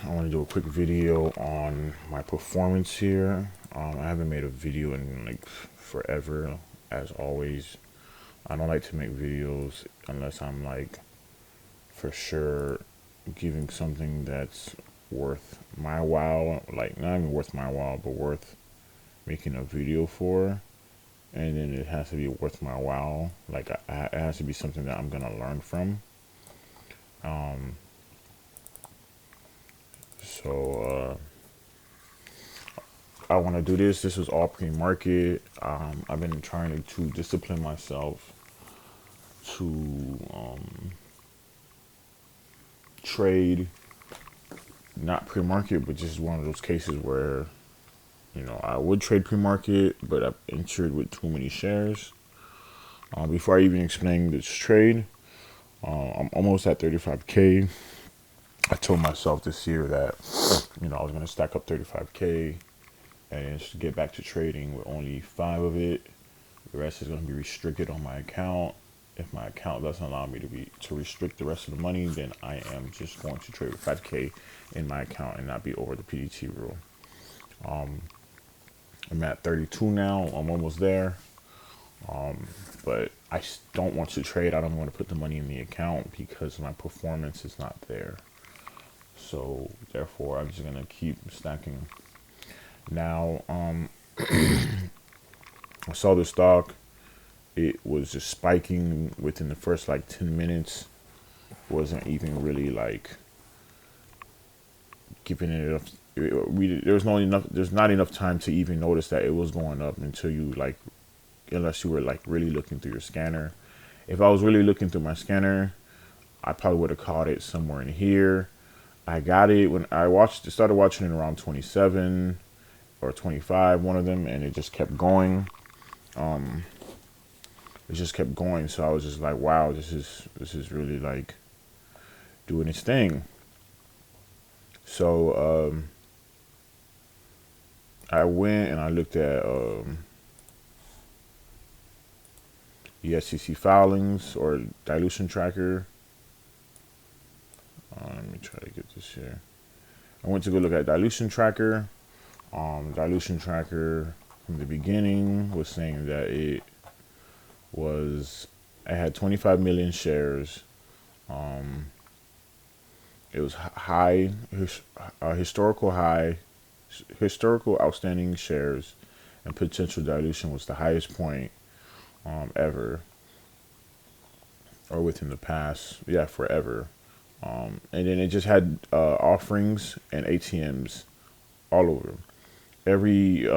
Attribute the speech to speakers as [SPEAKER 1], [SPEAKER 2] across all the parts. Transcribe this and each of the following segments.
[SPEAKER 1] I want to do a quick video on my performance here. I haven't made a video in like forever, as always. I don't like to make videos unless I'm like for sure giving something that's worth my while, like not even worth my while, but worth making a video for. And then it has to be worth my while. Like it has to be something that I'm gonna learn from. Um, so I want to do this. This was all pre-market. I've been trying to discipline myself to trade, not pre-market, but just one of those cases where I would trade pre-market, but I've entered with too many shares. Before I even explain this trade, I'm almost at 35K. I told myself this year that I was gonna stack up 35K and just get back to trading with only 5 of it. The rest is going to be restricted on my account. If my account doesn't allow me to restrict the rest of the money, then I am just going to trade with 5K in my account and not be over the PDT rule. I'm at 32 now. I'm almost there. But I don't want to trade. I don't want to put the money in the account because my performance is not there. So therefore, I'm just going to keep stacking. Now, I saw the stock. It was just spiking within the first like 10 minutes. Wasn't even really like giving it enough. There's not enough time to even notice that it was going up until you like, unless you were like really looking through your scanner. If I was really looking through my scanner, I probably would have caught it somewhere in here. I got it when I started watching it around 27 or 25, one of them, and it just kept going. It just kept going, so I was just like, wow, this is really like doing its thing. So I went and I looked at the SEC filings or dilution tracker. Let me try to get this here. I went to go look at dilution tracker. Dilution tracker from the beginning was saying that it had 25 million shares. It was high, historical high, historical outstanding shares, and potential dilution was the highest point ever, or within the past, forever. And then it just had offerings and ATMs all over. Every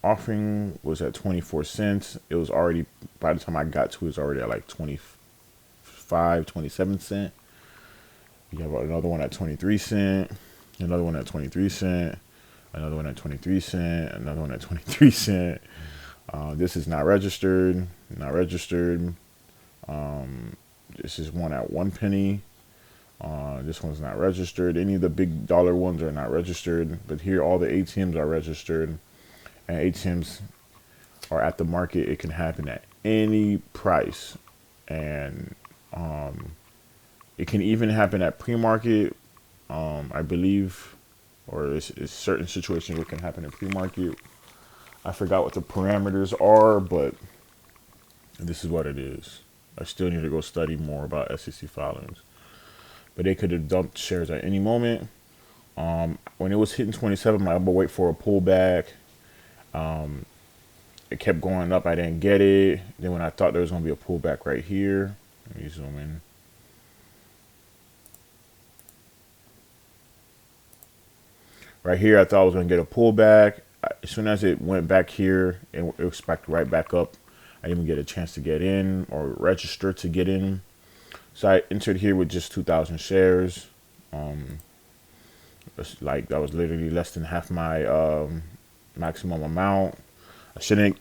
[SPEAKER 1] offering was at 24 cents. It was already, by the time I got to it, was already at like 25, 27 cents. You have another one at 23 cents, another one at 23 cents, another one at 23 cents, another one at 23 cents. This is not registered, not registered. This is one at 1 penny. This one's not registered. Any of the big dollar ones are not registered, but here all the ATMs are registered, and ATMs are at the market. It can happen at any price, and it can even happen at pre-market, I believe, or it's certain situations where it can happen in pre-market. I forgot what the parameters are, but this is what it is. I still need to go study more about SEC filings. But they could have dumped shares at any moment. When it was hitting 27, I would wait for a pullback. It kept going up. I didn't get it. Then when I thought there was going to be a pullback right here, let me zoom in. Right here, I thought I was going to get a pullback. As soon as it went back here, it spiked right back up. I didn't even get a chance to get in or register to get in. So I entered here with just 2,000 shares. Like that was literally less than half my maximum amount. I should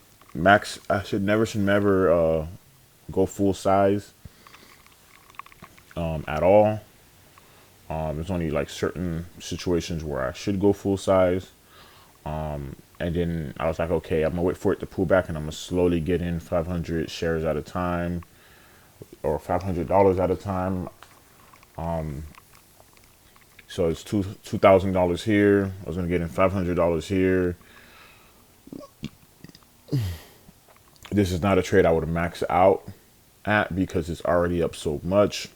[SPEAKER 1] never go full size at all. There's only like certain situations where I should go full size. And then I was like, okay, I'm gonna wait for it to pull back, and I'm gonna slowly get in 500 shares at a time, or $500 at a time. So it's $2,000 here. I was gonna get in $500 here. This is not a trade I would max out at because it's already up so much.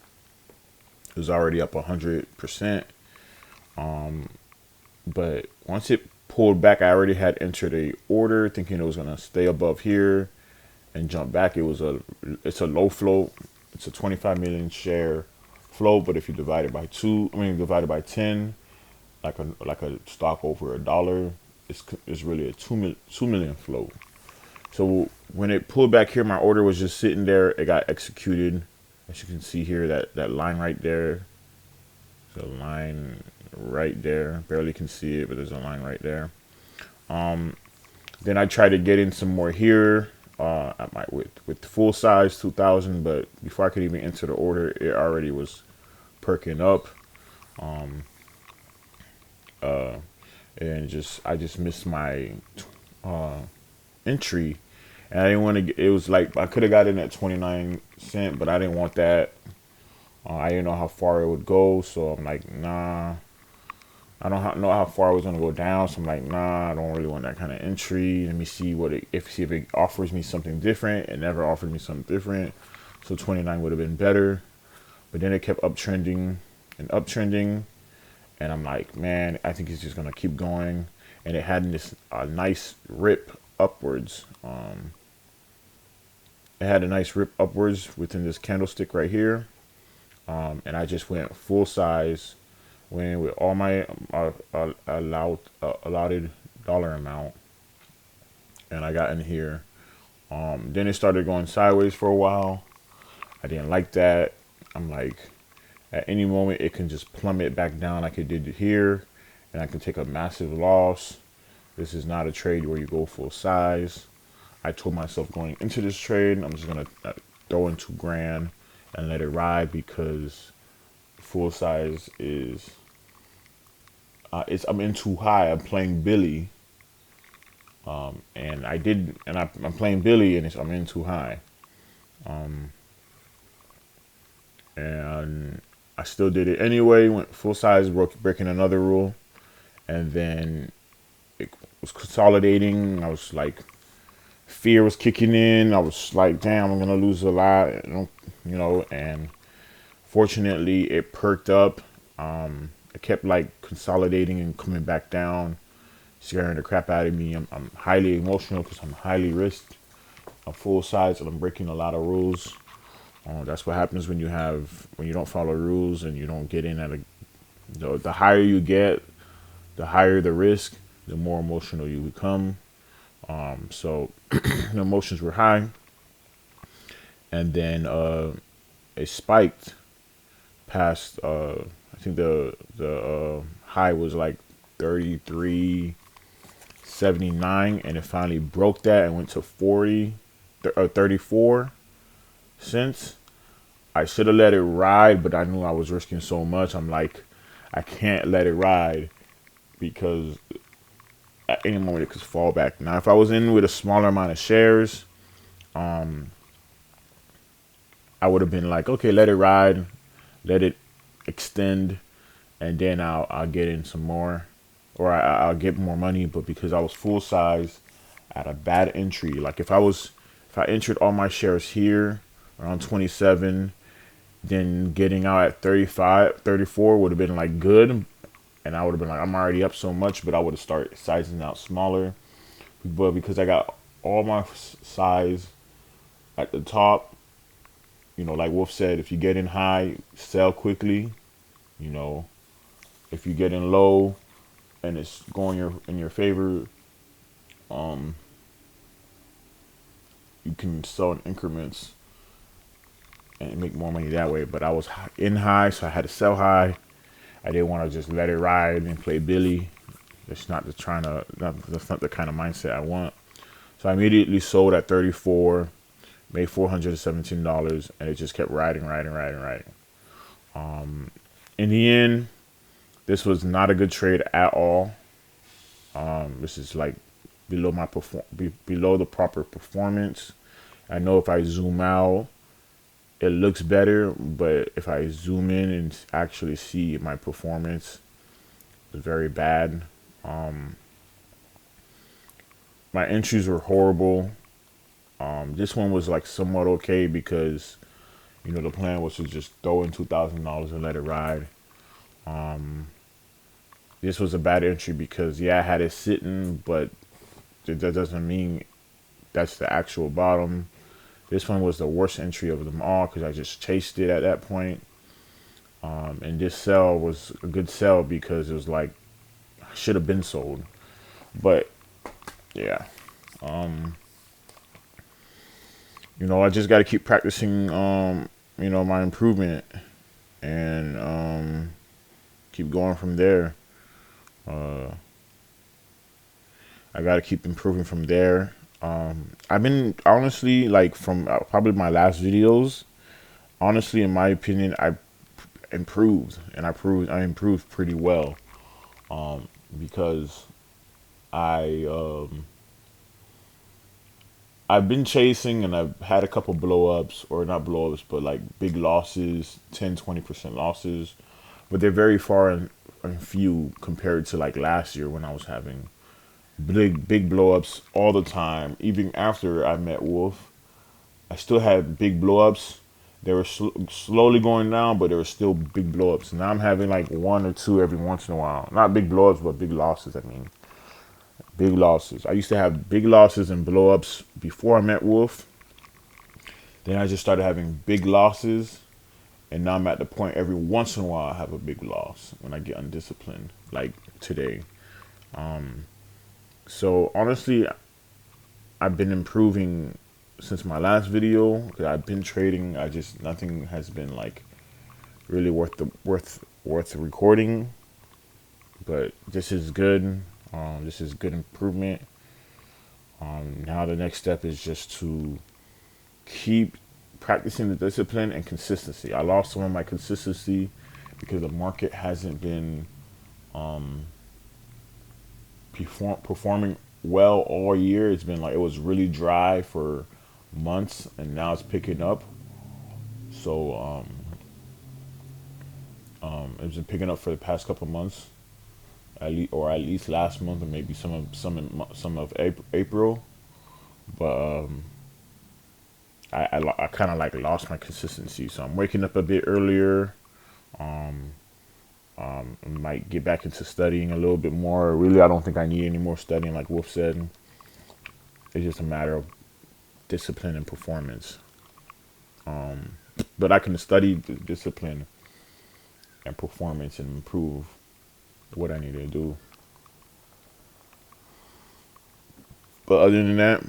[SPEAKER 1] It's already up 100%. But once it pulled back, I already had entered a order thinking it was gonna stay above here and jump back. It's a low float. It's a 25 million share float, but if you divide it by divide it by 10, like a stock over $1, it's really a 2 million float. So when it pulled back here, my order was just sitting there. It got executed. As you can see here, that line right there. The line right there. Barely can see it, but there's a line right there. Then I tried to get in some more here at my with full size 2,000, but before I could even enter the order, it already was perking up. And I just missed my entry, and I didn't want to. It was like I could have got in at 29 cents, but I didn't want that. I didn't know how far it would go, so I'm like, nah. I don't know how far it was gonna go down, so I'm like, nah. I don't really want that kind of entry. Let me see see if it offers me something different. It never offered me something different, so 29 would have been better. But then it kept uptrending and uptrending, and I'm like, man, I think it's just gonna keep going. And it had this nice rip upwards. It had a nice rip upwards within this candlestick right here. And I just went full size, went with all my allotted dollar amount, and I got in here. Then it started going sideways for a while. I didn't like that. I'm like, at any moment it can just plummet back down like it did here, and I can take a massive loss. This is not a trade where you go full size. I told myself going into this trade, I'm just gonna throw in 2 grand and let it ride because full size is I'm in too high. I'm playing Billy, and I'm playing Billy, and I'm in too high, and I still did it anyway. Went full size, breaking another rule, and then it was consolidating. I was like, fear was kicking in. I was like, damn, I'm gonna lose a lot, and fortunately it perked up. It kept like consolidating and coming back down, scaring the crap out of me. I'm highly emotional because I'm highly risked. I'm full size and I'm breaking a lot of rules. That's what happens when you don't follow rules and you don't get in at the higher you get, the higher the risk, the more emotional you become. So the emotions were high, and then it spiked past. I think the high was like 33.79, and it finally broke that and went to 34 cents. I should have let it ride, but I knew I was risking so much. I'm like, I can't let it ride because at any moment it could fall back. Now, if I was in with a smaller amount of shares, I would have been like, okay, let it ride, let it extend, and then I'll get in some more, or I'll get more money. But because I was full size at a bad entry, like if I entered all my shares here around 27, then getting out at 35, 34 would have been like good. And I would have been like, I'm already up so much, but I would have started sizing out smaller. But because I got all my size at the top, like Wolf said, if you get in high, sell quickly. If you get in low and it's going in your favor, you can sell in increments and make more money that way. But I was in high, so I had to sell high. I didn't want to just let it ride and play Billy. That's not the kind of mindset I want. So I immediately sold at 34, made $417, and it just kept riding. In the end, this was not a good trade at all. This is like below below the proper performance. I know if I zoom out, it looks better, but if I zoom in and actually see my performance, was very bad. Um, my entries were horrible. This one was like somewhat okay because the plan was to just throw in $2,000 and let it ride. Um, this was a bad entry because yeah, I had it sitting, but that doesn't mean that's the actual bottom. This one was the worst entry of them all because I just chased it at that point. And this sell was a good sell because it was like should have been sold. But yeah, um, I just got to keep practicing. My improvement and keep going from there. Uh, I got to keep improving from there. I've been honestly like from probably my last videos. Honestly, in my opinion, I improved and I improved pretty well. Because I I've been chasing and I've had a couple blow ups or not blow ups but like big losses, 10-20% losses, but they're very far and few compared to like last year when I was having big blow ups all the time. Even after I met Wolf, I still had big blow ups. They were slowly going down, but there were still big blow ups. Now I'm having like one or two every once in a while. Not big blow ups, but big losses. I mean, big losses. I used to have big losses and blow ups before I met Wolf. Then I just started having big losses, and now I'm at the point every once in a while I have a big loss when I get undisciplined, like today. Um, so honestly, I've been improving since my last video. 'Cause I've been trading. I just nothing has been like really worth the recording. But this is good. This is good improvement. Now the next step is just to keep practicing the discipline and consistency. I lost some of my consistency because the market hasn't been um, performing well all year. It's been like it was really dry for months, and now it's picking up. So it's been picking up for the past couple months, at least last month, or maybe some of April. But I kind of like lost my consistency, so I'm waking up a bit earlier. Um, I might get back into studying a little bit more. Really, I don't think I need any more studying, like Wolf said. It's just a matter of discipline and performance. Um, but I can study discipline and performance and improve what I need to do. But other than that,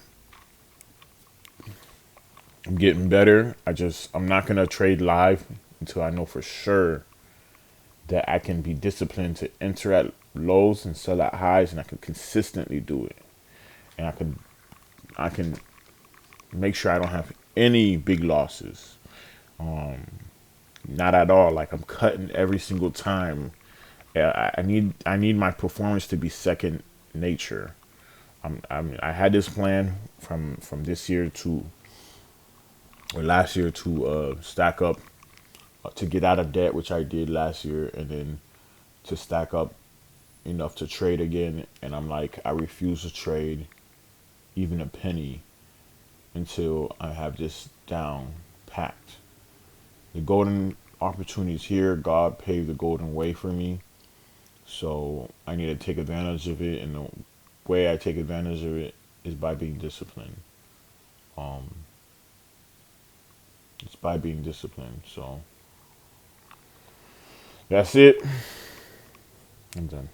[SPEAKER 1] I'm getting better. I'm not gonna trade live until I know for sure that I can be disciplined to enter at lows and sell at highs, and I can consistently do it. And I can make sure I don't have any big losses. Um, Not at all. Like I'm cutting every single time. Yeah, I need my performance to be second nature. I had this plan from this year to or last year to stack up to get out of debt, which I did last year, and then to stack up enough to trade again. And I'm like, I refuse to trade even a penny until I have this down packed. The golden opportunity is here. God paved the golden way for me. So I need to take advantage of it. And the way I take advantage of it is by being disciplined. Um, it's by being disciplined. So that's it. I'm done.